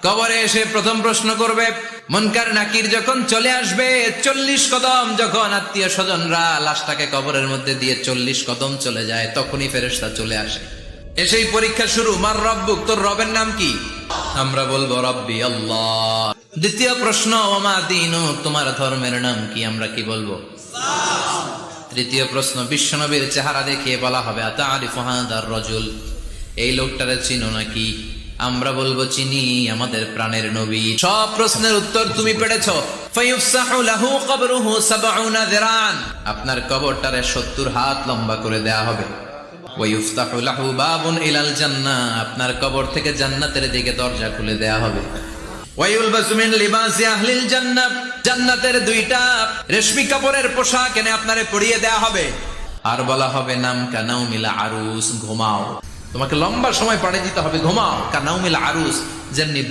কবরে এসে প্রথম প্রশ্ন করবে, মুনকার নাকির যখন চলে আসবে, 40 কদম যখন আত্মীয় স্বজনরা লাশটাকে কবরের মধ্যে দিয়ে 40 কদম চলে যায়, তখনই ফেরেশতা চলে আসে। এসেই পরীক্ষা শুরু, মার রব্বুক, তোর রবের নাম কি? আমরা বলবো রব্বি আল্লাহ। দ্বিতীয় প্রশ্ন, ওমা দীনুক, তোমার ধর্মের নাম কি? আমরা কি বলবো? তৃতীয় প্রশ্ন, বিশ্বনবীর চেহারা দেখিয়ে বলা হবে, আতারিফু হাদার রাজুল, এই লোকটারে চিনো নাকি? আমরা বলবো চিনি, আমাদের প্রাণের নবী। সব প্রশ্নের উত্তর তুমি পেরেছো। ফায়ুফসাহু লাহু কবরুহু 70 যিরান, আপনার কবরটারে 70 হাত লম্বা করে দেয়া হবে। ওয়ায়ুফতাহু লাহু বাবুন ইলাল জান্নাহ, আপনার কবর থেকে জান্নাতের দিকে দরজা খুলে দেয়া হবে। ওয়ায়ুলবাসু মিন লিবাসি আহলিল জান্নাহ, জান্নাতের 2টা রেশমি কাপড়ের পোশাক এনে আপনারে পরিয়ে দেয়া হবে। আর বলা হবে, নাম কানাউমিল আরুস, ঘুমাও। তোমাকে লম্বা সময় পাড়ে দিতে হবে, ঘুমাও। কানাউমিল আরুস, যেমনি